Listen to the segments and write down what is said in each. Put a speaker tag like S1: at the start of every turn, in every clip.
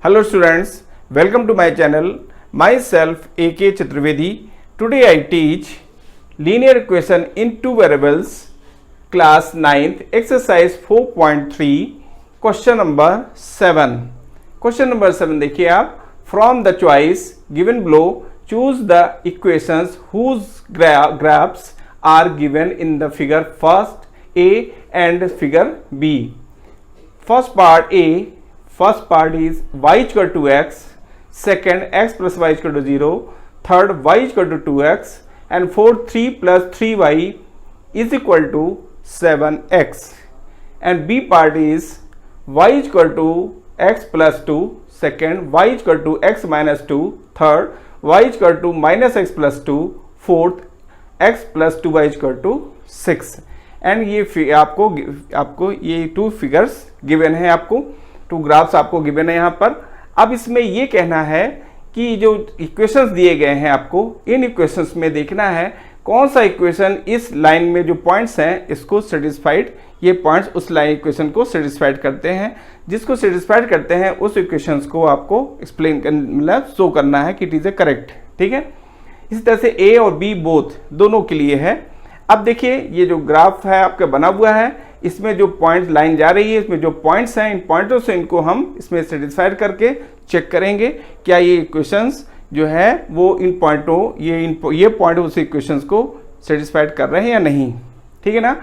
S1: Hello students, welcome to my channel. Myself A.K. Chaturvedi. Today I teach linear equation in two variables, class 9th, exercise 4.3, question number 7. Question number 7 देखिए आप, from the choice given below, choose the equations whose graphs are given in the figure first A and figure B. First part A, first part is y equal to x, second x plus y equal to 0, third y equal to 2x, and fourth 3 plus 3y is equal to 7x. And B part is y equal to x plus 2, second y equal to x minus 2, third y equal to minus x plus 2, fourth x plus 2y equal to 6. And ये आपको ये two figures given है, आपको to graphs आपको given है यहाँ पर. अब इसमें ये कहना है कि जो इक्वेशंस दिए गए हैं आपको, इन इक्वेशंस में देखना है कौन सा इक्वेशन इस लाइन में जो पॉइंट्स हैं इसको सेटिस्फाइड, ये पॉइंट्स उस लाइन इक्वेशन को सेटिस्फाइड करते हैं. जिसको सेटिस्फाइड करते हैं उस इक्वेशंस को आपको एक्सप्लेन मतलब शो करना है कि इट इज ए करेक्ट. ठीक है, इसी तरह से ए और बी बोथ दोनों के लिए है. अब देखिए ये जो ग्राफ है आपका बना हुआ है, इसमें जो पॉइंट लाइन जा रही है, इसमें जो पॉइंट्स हैं, इन पॉइंटों से इनको हम इसमें सेटिस्फाइड करके चेक करेंगे क्या ये इक्वेशंस जो है वो इन पॉइंटों ये पॉइंट उस इक्वेशंस को सेटिस्फाइड कर रहे हैं या नहीं. ठीक है ना.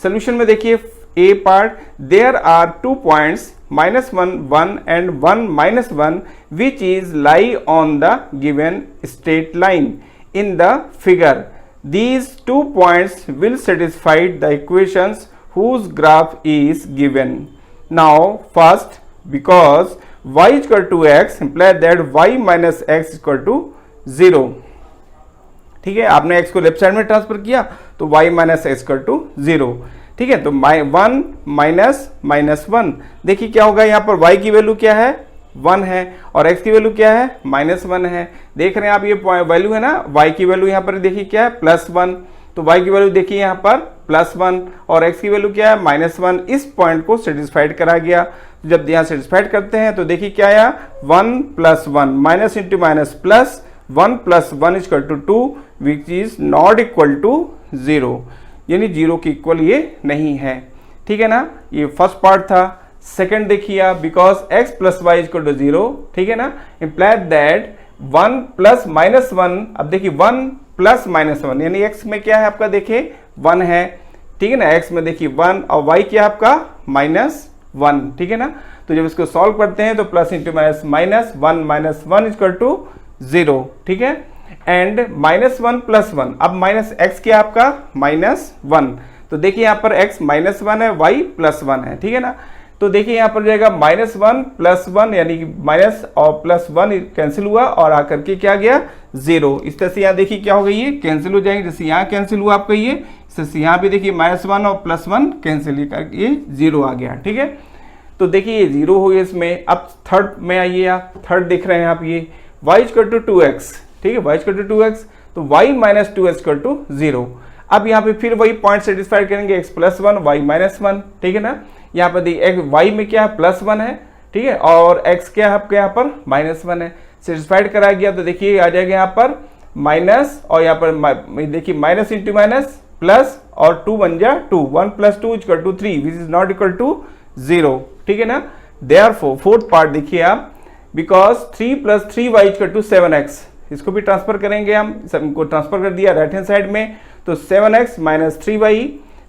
S1: सोल्यूशन में देखिए A part, there are two points -1 1 and 1 -1 which is lie on the given straight line in the figure. These 2 points will satisfy the equations whose graph is given. Now first, because y equal to x implies that y minus x equal to 0. ठीक है, आपने x को left side में transfer किया तो y minus X equal to 0. ठीक है, तो 1 माइनस 1, देखिए क्या होगा, यहाँ पर y की वैल्यू क्या है 1 है और x की वैल्यू क्या है -1 है. देख रहे हैं आप ये वैल्यू है ना, y की वैल्यू यहाँ पर देखिए क्या है +1, तो y की वैल्यू देखिए यहाँ पर +1 और x की वैल्यू क्या है -1. इस पॉइंट को सेटिस्फाइड करा गया. जब यहाँ सेटिस्फाइड करते हैं तो देखिए क्या आया 1 + 1 minus into minus plus 1 + 1 equal to 2 which is not equal to 0, यानी 0 के इक्वल ये नहीं है. ठीक है ना, ये फर्स्ट पार्ट था. सेकेंड देखिए आप, because x plus Y equal to 0, ठीक है ना, इम्प्लाइड दैट 1 + -1. अब देखिए 1 + -1 यानी x में क्या है आपका, देखिए 1 है. ठीक है ना, x में देखिए 1 और y क्या है आपका -1. ठीक है ना, तो जब इसको सॉल्व करते हैं तो plus into minus -1 - 1 equal to 0. ठीक है, एंड -1 + 1, अब माइनस x क्या है आपका -1, तो देखिए यहाँ पर x -1 है, y +1 है. ठीक है ना, तो देखिए यहाँ पर जाएगा -1 + 1 यानी कि माइनस और +1 कैंसिल हुआ और आकर के क्या गया 0. इस तरह से यहाँ देखिए क्या हो गई, ये कैंसिल हो जाएंगे. जैसे यहाँ कैंसिल हुआ आपका ये, जैसे यहाँ भी देखिए -1 और +1 कैंसिल करके ये 0 आ गया. ठीक है, तो देखिए ये 0 हो गया इसमें. अब थर्ड में आइए आप, थर्ड देख रहे हैं आप, ये y = 2x. ठीक है, y = 2x, तो y - 2x = 0. अब यहाँ पे फिर वही पॉइंट सेटिस्फाइड करेंगे, x + 1 y -1. ठीक है ना, यहाँ पर देखिए y में क्या है +1 है. ठीक है, और x क्या है आपके यहाँ पर -1 है. सेटिस्फाइड कराया गया तो देखिए आ जाएगा यहाँ पर माइनस और यहाँ पर देखिए माइनस इंटू माइनस प्लस और 2 बन जा 2, 1 + 2 = 3 which is not equal to 0. ठीक है ना, देयरफॉर फोर्थ पार्ट देखिए आप, बिकॉज 3 + 3y = 7x, इसको भी ट्रांसफर करेंगे हम, सबको ट्रांसफर कर दिया राइट हैंड साइड में, तो 7x - 3y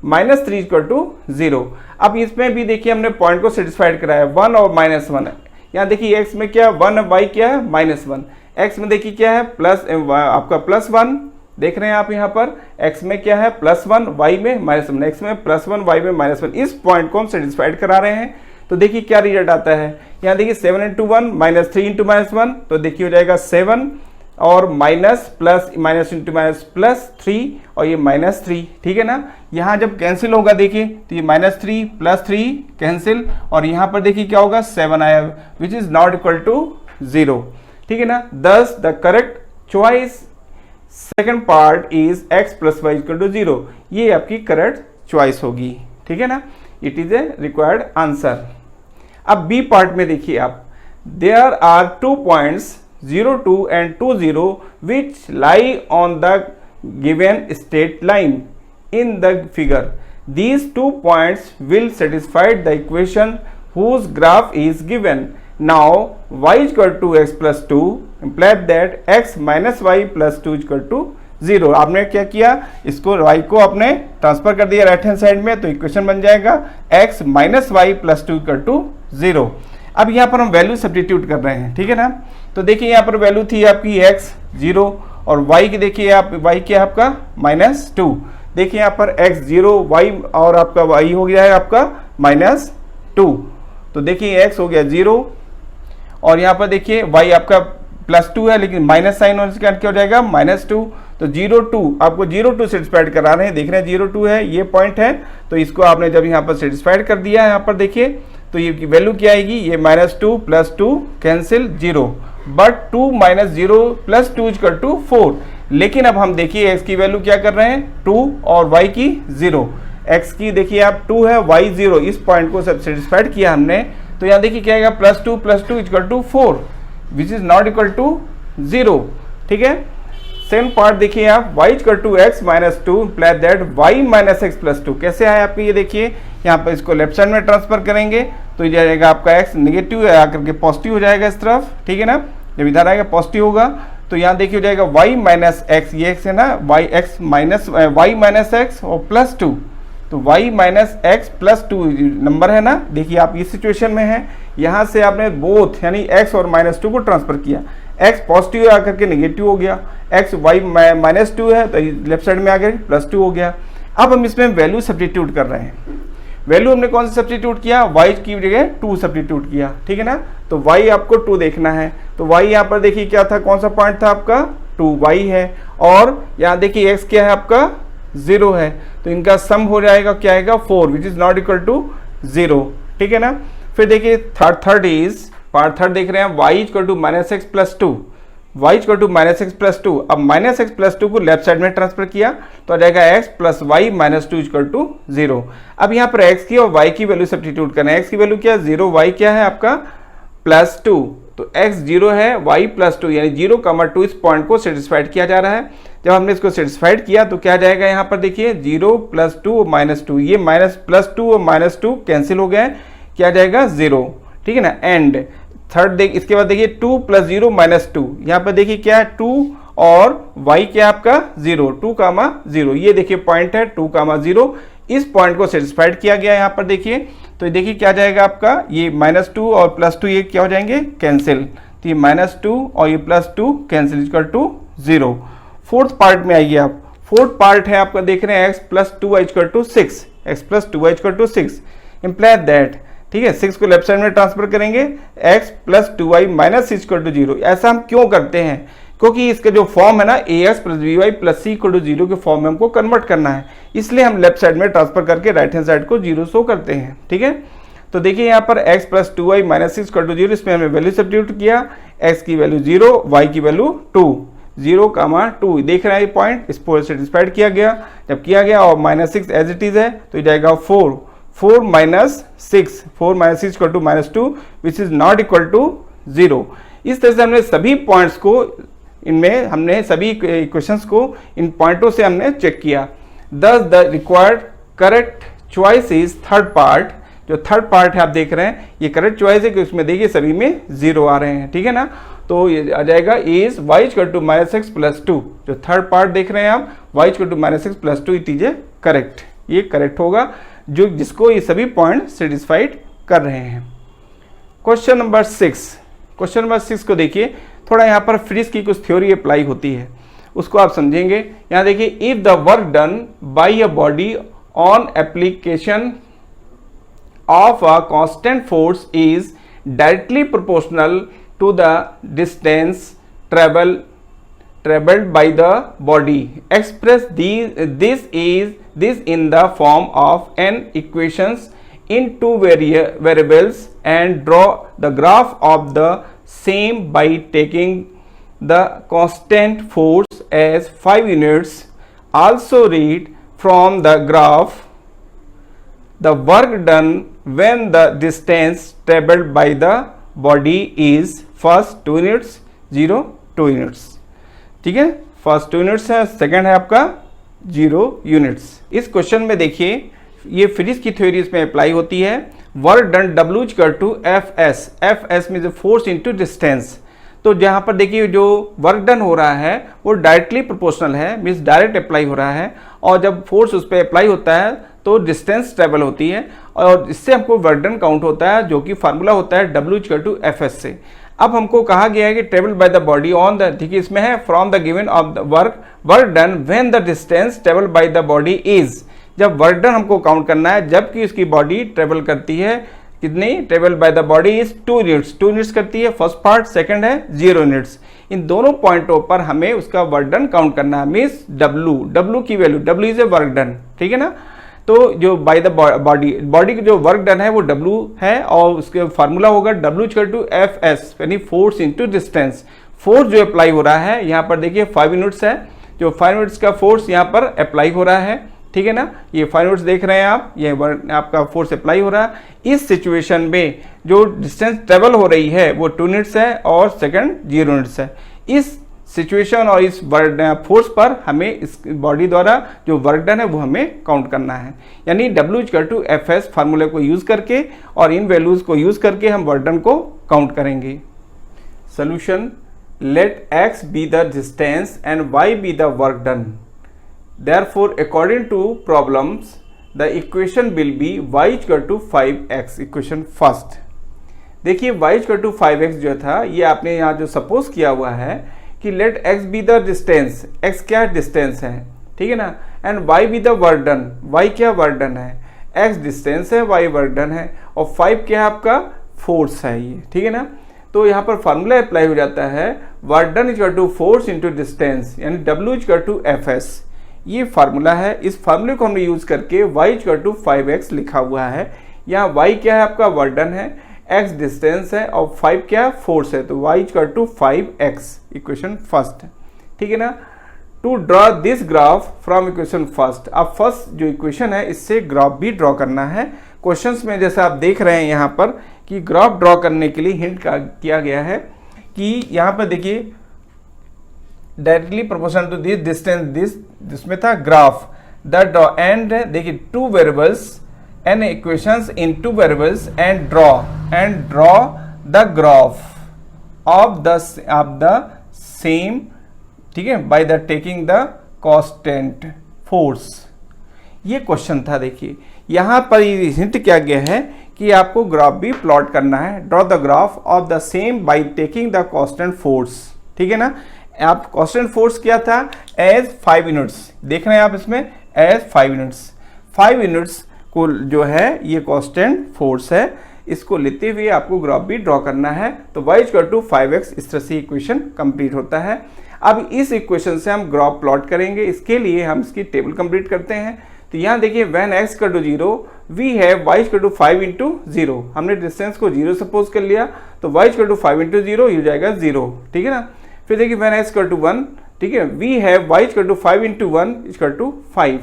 S1: -3 = 0. अब इसमें भी देखिए हमने पॉइंट को सेटिस्फाइड कराया, 1 और -1 है. यहाँ देखिए x में क्या 1 y क्या है -1, x में देखिए क्या है आपका +1. देख रहे हैं आप यहाँ पर x में क्या है +1 y में -1, x में +1 y में -1. इस पॉइंट को हम सेटिस्फाइड करा रहे हैं. तो देखिए क्या रिजल्ट आता है, यहाँ देखिए 7 × 1 -3 × -1, तो देखिए हो जाएगा 7 और minus plus minus into minus +3 और ये -3. ठीक है ना, यहाँ जब कैंसिल होगा देखिए तो ये -3 +3 कैंसिल और यहाँ पर देखिए क्या होगा 7 आया which is not equal to 0. ठीक है ना, thus the correct choice second part is x + y = 0. ये आपकी करेक्ट चॉइस होगी. ठीक है ना, it is a required answer. अब बी पार्ट में देखिए आप, there are 2 points 0, 2 and 2, 0 which lie on the given straight line in the figure. These 2 points will satisfy the equation whose graph is given. Now y is equal to x plus 2 implies that x minus y plus 2 is equal to 0. आपने क्या किया, इसको y को आपने transfer कर दिया right hand side में, तो इक्वेशन बन जाएगा x minus Y plus 2 equal to 0. अब यहाँ पर हम वैल्यू सब्स्टिट्यूट कर रहे हैं, ठीक है ना. तो देखिए यहाँ पर वैल्यू थी आपकी x 0 और y की देखिए आप y क्या है आपका माइनस 2. देखिए यहाँ पर x 0 y और आपका y हो गया है आपका माइनस 2. तो देखिए x हो गया 0 और यहाँ पर देखिए y आपका प्लस 2 है लेकिन माइनस साइन और इसका क्या हो जाएगा माइनस 2. तो 0 2 आपको 0 2 सेटिस्फाइड करा रहे हैं, देख रहे हैं 0 2 है ये पॉइंट है. तो इसको आपने जब यहाँ पर सेटिस्फाइड कर दिया है यहाँ पर देखिए तो ये वैल्यू क्या आएगी, ये minus 2 plus 2 cancel 0, but 2 minus 0 plus 2 equal to 4. लेकिन अब हम देखिए x की वैल्यू क्या कर रहे हैं 2 और y की 0. x की देखिए आप 2 है y 0, इस पॉइंट को सब सेटिस्फाइड किया हमने. तो यहाँ देखिए क्या आएगा plus 2 equal to 4 which is not equal to 0. ठीक है. सेकंड पार्ट देखिए आप y equal to X minus 2 implies that y minus x plus 2. कैसे आया आपके, ये देखिए यहाँ पर इसको लेफ्ट साइड में ट्रांसफर करेंगे तो ये जाएगा आपका x नेगेटिव आकर के पॉजिटिव हो जाएगा इस तरफ, ठीक है ना. जब इधर आएगा पॉजिटिव होगा तो यहाँ देखिए हो जाएगा y माइनस एक्स, ये x है ना, y माइनस एक्स और प्लस 2. तो y minus x plus 2 number है ना. देखिए आप इस सिचुएशन में है, यहाँ से आपने बोथ यानी x और माइनस 2 को ट्रांसफर किया. x पॉजिटिव आकर के नेगेटिव हो गया, x y माइनस 2 है तो लेफ्ट साइड में आ गया प्लस 2 हो गया. अब हम इसमें वैल्यू सब्स्टिट्यूट कर रहे हैं. वैल्यू हमने कौन सा सब्स्टिट्यूट किया, y की जगह 2 सब्स्टिट्यूट किया, ठीक है ना. तो y आपको 2 देखना है. तो y यहाँ पर देखिए क्या था, कौन सा पॉइंट था आपका 2y है और यहाँ देखिए x क्या है आपका 0 है. तो इनका सम हो जाएगा क्या आएगा 4 which is not equal to 0, ठीक है ना. फिर देखिए थर्ड इज पार्ट थर्ड देख रहे हैं y equal to minus x plus 2, y equal to minus x plus 2. अब माइनस एक्स प्लस 2 को लेफ्ट साइड में ट्रांसफर किया तो आ जाएगा x plus Y minus 2 equal to 0. अब यहाँ पर x की और y की वैल्यू सब्स्टिट्यूट करना है. x की वैल्यू क्या है 0, y क्या है आपका प्लस 2. तो x 0 है, y प्लस 2 यानी 0 2 इस पॉइंट को सेटिस्फाइड किया जा रहा है. जब हमने इसको सेटिस्फाइड किया तो क्या जाएगा यहाँ पर देखिए 0 प्लस 2 और माइनस 2, ये माइनस प्लस 2 और माइनस 2 कैंसिल हो गए, क्या जाएगा 0, ठीक है ना. एंड थर्ड इसके बाद देखिए 2 प्लस 0 माइनस 2, यहाँ पर देखिए क्या है 2 और y क्या आपका 0, 2 0, ये देखिए पॉइंट है 2 0, इस पॉइंट को सेटिस्फाइड किया गया यहाँ पर देखिए. तो देखिए क्या जाएगा आपका ये माइनस 2 और प्लस 2 ये क्या हो जाएंगे कैंसिल. तो ये माइनस 2 और ये plus 2 cancel equal to 0. Fourth part में आइए आप. फोर्थ पार्ट है आपका देख रहे हैं x plus 2y equal to 6, x plus 2y equal to 6 implies that, ठीक है, 6 को लेफ्ट साइड में ट्रांसफर करेंगे x plus 2y minus 6 equal to 0. ऐसा हम क्यों करते हैं, क्योंकि इसका जो फॉर्म है ना ax plus by plus c equal to 0 के फॉर्म में हमको कन्वर्ट करना है, इसलिए हम लेफ्ट साइड में ट्रांसफर करके राइट हैंड साइड को 0 शो करते हैं, ठीक है. तो देखिए यहाँ पर x plus 2y minus 6 equal to 0, इसमें हमने वैल्यू सब्स्टिट्यूट किया. x की वैल्यू 0, y की वैल्यू 2, 0 2 देख रहे हैं ये पॉइंट, इसको सेटिस्फाइड किया गया. जब किया गया और माइनस 6 एज इट इज है तो ये जाएगा 4 minus 6 equal to minus 2 which is not equal to 0. इस तरह से हमने सभी पॉइंट्स को इनमें हमने सभी इक्वेशंस को इन पॉइंटों से हमने चेक किया. दस the required correct choice is third part. जो थर्ड पार्ट है आप देख रहे हैं ये करेक्ट चॉइस है कि उसमें देखिए सभी में 0 आ रहे हैं, ठीक है ना. तो ये आ जाएगा is y equal to minus x plus 2. जो थर्ड पार्ट देख रहे हैं आप y equal to minus x plus 2 it is correct, ये करेक्ट होगा जो जिसको ये सभी पॉइंट सेटिस्फाइड कर रहे हैं. क्वेश्चन नंबर 6 को देखिए. थोड़ा यहाँ पर फ्रीज की कुछ थ्योरी अप्लाई होती है, उसको आप समझेंगे. यहाँ देखिए if the work done by a body on application of a constant force is directly proportional to the distance traveled by the body. Express this in the form of n equations in two variables and draw the graph of the same by taking the constant force as 5 units. Also read from the graph the work done when the distance traveled by the body is first 2 units, 0 2 units, ठीक है, first 2 units है, second है आपका 0 units. इस question में देखिए ये physics की थ्योरी इसमें अप्लाई होती है। Work done W equal to F S means force into distance. तो जहाँ पर देखिए जो वर्क डन हो रहा है वो डायरेक्टली प्रोपोर्शनल है, मीन्स डायरेक्ट अप्लाई हो रहा है, और जब फोर्स उस पर अप्लाई होता है तो डिस्टेंस ट्रेवल होती है, और इससे हमको वर्क डन काउंट होता है, जो कि फार्मूला होता है W equal to F S से। अब हमको कहा गया है कि travel by the body on the, ठीक है, इसमें है from the given of the work done when the distance travel by the body is. जब वर्क डन हमको काउंट करना है जबकि उसकी बॉडी ट्रेवल करती है कितनी, travel by the body is 2 units, 2 units करती है फर्स्ट पार्ट, सेकंड है 0 यूनिट्स। इन दोनों पॉइंटों पर हमें उसका वर्क डन काउंट करना है, मीन्स W की value, W is a work done, ठीक है ना। तो जो बाय द बॉडी की जो वर्क डन है वो W है, और उसके फार्मूला होगा W equal to F S, यानी फोर्स इनटू डिस्टेंस। फोर्स जो अप्लाई हो रहा है यहाँ पर देखिए 5 यूनिट्स है, जो 5 यूनिट्स का फोर्स यहाँ पर अप्लाई हो रहा है, ठीक है ना। ये 5 यूनिट्स देख रहे हैं आप, ये आपका फोर्स अप्लाई हो रहा है। इस सिचुएशन में जो डिस्टेंस ट्रेवल हो रही है वो 2 यूनिट्स है और सेकंड 0 यूनिट्स है। इस सिचुएशन और इस फोर्स पर हमें इस बॉडी द्वारा जो वर्क डन है वो हमें काउंट करना है, यानी W equal to F S फार्मूले को यूज करके और इन वैल्यूज को यूज करके हम वर्क डन को काउंट करेंगे। Solution, let x be the distance and y be the work done. Therefore, according to problems, the equation will be y equal to 5x, equation first. देखिए y equal to 5x जो था ये आपने यहाँ जो suppose किया हुआ है कि let x be the distance, x क्या डिस्टेंस है, ठीक है ना, and y be the work done, y क्या वर्क डन है, x डिस्टेंस है, y वर्क डन है, और 5 क्या है आपका फोर्स है ये, ठीक है ना। तो यहाँ पर फार्मूला अप्लाई हो जाता है work done equal to force into distance, यानी W equal to F S, ये फार्मूला है। इस फार्मूले को हमने यूज करके y इक्वल टू 5x लिखा हुआ है। यहाँ y क्या है आपका वर्क डन है, x डिस्टेंस है, और 5 क्या फोर्स है, तो y equal to 5x, equation first, ठीक है ना। To draw this graph from equation first, अब फर्स्ट जो इक्वेशन है इससे ग्राफ भी ड्रॉ करना है। क्वेश्चंस में जैसा आप देख रहे हैं यहाँ पर कि ग्राफ ड्रॉ करने के लिए हिंट किया गया है कि यहाँ पर देखिए directly proportional to this distance, जिसमें था ग्राफ द ड्रॉ एंड देखिए 2 variables and equations in 2 variables and draw the graph of the same, ठीक है, by the taking the constant force. ये क्वेश्चन था। देखिए यहाँ पर हिंट क्या गया है कि आपको ग्राफ भी प्लॉट करना है, draw the graph of the same by taking the constant force, ठीक है ना। आप कांस्टेंट फोर्स क्या था, एज 5 यूनिट्स, देख रहे हैं आप इसमें एज 5 यूनिट्स, 5 यूनिट्स को जो है ये कांस्टेंट फोर्स है, इसको लेते हुए आपको ग्राफ भी ड्रॉ करना है। तो y इक्वल टू 5x, इस तरह से इक्वेशन कंप्लीट होता है। अब इस इक्वेशन से हम ग्राफ प्लॉट करेंगे, इसके लिए हम इसकी टेबल कंप्लीट करते हैं। तो यहाँ देखिए when x equal to 0 we have y equal to 5 into 0, हमने डिस्टेंस को 0 सपोज कर लिया, तो y इक्वल टू 5 इंटू 0 हो जाएगा 0, ठीक है ना। फिर देखिए व्हेन x इक्वल टू 1, ठीक है, we have y equal to 5 into 1 equal to 5।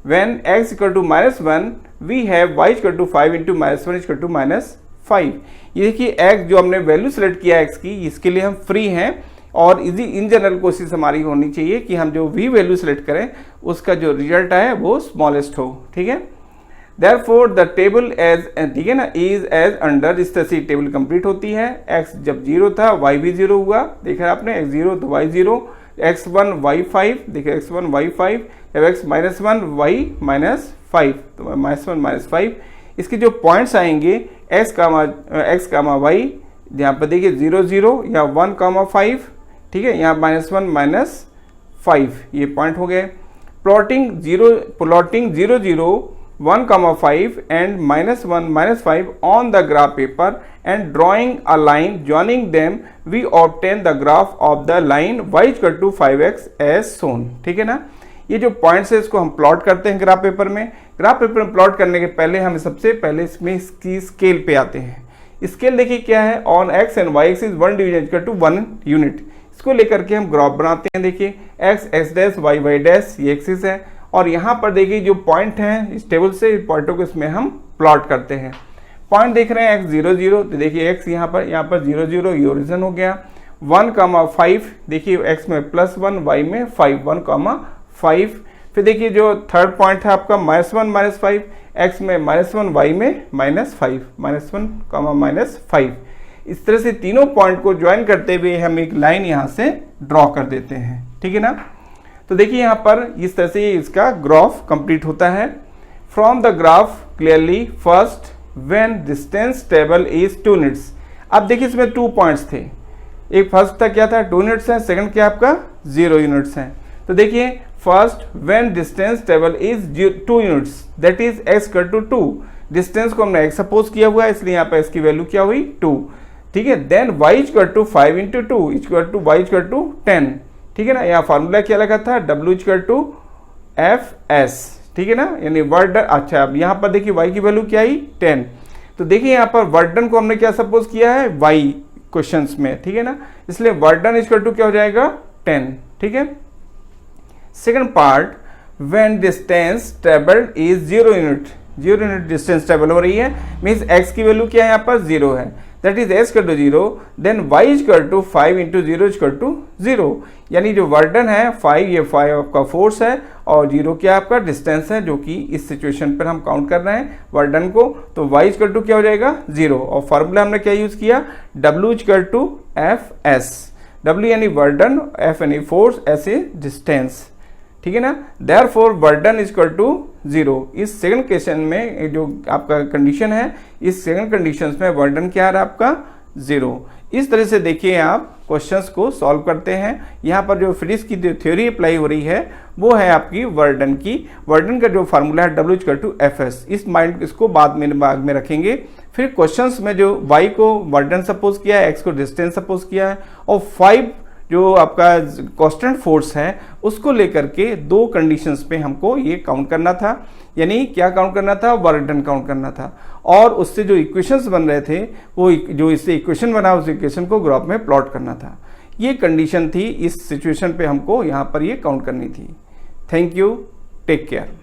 S1: When x equal to -1 we have y equal to 5 into -1 equal to -5। ये देखिए x जो हमने वैल्यू सेलेक्ट किया x की, इसके लिए हम फ्री हैं, और इजी इन जनरल कोशिश हमारी होनी चाहिए कि हम जो v वैल्यू सेलेक्ट करें उसका जो रिजल्ट आए वो स्मॉलेस्ट हो, ठीक है। Therefore the table as, ठीक है ना, is as under, इस तरह से टेबल कंप्लीट होती है। x जब 0 था y भी 0 हुआ, देखा आपने, x 0 तो y 0, x1 y5, देखिए x1 y5, जब x -1 y -5, तो -1 -5। इसके जो पॉइंट्स आएंगे x कामा y, यहाँ पर देखिए 0 0 या 1 5, ठीक है, यहाँ -1 -5 ये पॉइंट हो गए। Plotting 0 0 1 5 and -1 -5 on the graph paper and drawing a line joining them, we obtain the graph of the line y equal to 5x as shown, ठीक है ना। ये जो पॉइंट्स है इसको हम प्लॉट करते हैं ग्राफ पेपर में। ग्राफ पेपर में प्लॉट करने के पहले हम सबसे पहले इसमें इसकी स्केल पे आते हैं। स्केल देखिए क्या है, on x and y axis 1 division equal to 1 unit, इसको लेकर के हम ग्राफ बनाते हैं। देखिए x डैश y डैश ये एक्सिस है, और यहाँ पर देखिए जो पॉइंट हैं इस टेबल से, पॉइंटों को इसमें हम प्लॉट करते हैं। पॉइंट देख रहे हैं x 0 0, तो देखिए x यहाँ पर 0 0 ये ओरिजिन हो गया। 1,5 देखिए x में +1 y में 5 1,5। फिर देखिए जो थर्ड पॉइंट है आपका -1 -5, x में -1 y में -5 -1 -5। इस तरह से तीनों पॉइंट को ज्वाइन करते हुए हम एक लाइन यहाँ से ड्रॉ कर देते हैं, ठीक है ना। तो देखिए यहाँ पर इस तरह से इसका ग्राफ कंप्लीट होता है। From the graph clearly first when distance table is 2 units. अब देखिए इसमें 2 पॉइंट्स थे, एक फर्स्ट था क्या था 2 यूनिट्स है, सेकंड क्या आपका 0 यूनिट्स है। तो देखिए first when distance table is 2 units that is x equal to 2। Distance को हमने x सपोज किया हुआ है, इसलिए यहाँ पर x की वैल्यू क्या हुई 2, ठीक है। Then y equal to 5 × 2 equal to y equal to 10, ठीक है ना। यहाँ फार्मूला क्या लगा था w इक्वल टू fs, ठीक है ना, यानी वर्क डन। अच्छा अब यहाँ पर देखिए y की वैल्यू क्या आई 10। तो देखिए यहाँ पर वर्क डन को हमने क्या सपोज किया है y क्वेश्चंस में, ठीक है ना, इसलिए वर्क डन इक्वल टू क्या हो जाएगा 10, ठीक है। Second part when distance travelled is 0 unit, 0 unit distance travel हो रही है, मीन्स x की वैल्यू क्या है यहाँ पर 0 है, that is x equal to 0, then y equal to 5 × 0 equal to 0, यानी जो वर्क डन है 5, ये 5 आपका फोर्स है और 0 क्या आपका डिस्टेंस है, जो कि इस सिचुएशन पर हम काउंट कर रहे हैं वर्क डन को। तो y इक्वल टू क्या हो जाएगा 0, और फार्मूला हमने क्या यूज किया w equal to fs, w यानी वर्क डन, f यानी फोर्स, s इज डिस्टेंस, ठीक है ना। Therefore work done is equal to 0। इस सेकंड क्वेश्चन में जो आपका कंडीशन है, इस सेकंड कंडीशन में वर्क डन क्या आ रहा है आपका 0। इस तरह से देखिए आप क्वेश्चंस को सॉल्व करते हैं। यहाँ पर जो फिजिक्स की जो थ्योरी अप्लाई हो रही है वो है आपकी वर्क डन की। वर्क डन का जो फार्मूला है w इक्वल टू fs, इस माइंड इसको बाद में रखेंगे। फिर क्वेश्चंस में जो y को वर्क डन सपोज किया है, x को डिस्टेंस सपोज किया है, और 5 जो आपका कांस्टेंट फोर्स है उसको लेकर के 2 कंडीशंस पे हमको ये काउंट करना था, यानी क्या काउंट करना था वर्क डन काउंट करना था, और उससे जो इक्वेशंस बन रहे थे वो जो इससे इक्वेशन बना उस इक्वेशन को ग्राफ में प्लॉट करना था। ये कंडीशन थी, इस सिचुएशन पे हमको यहाँ पर ये काउंट करनी थी। Thank you, take care.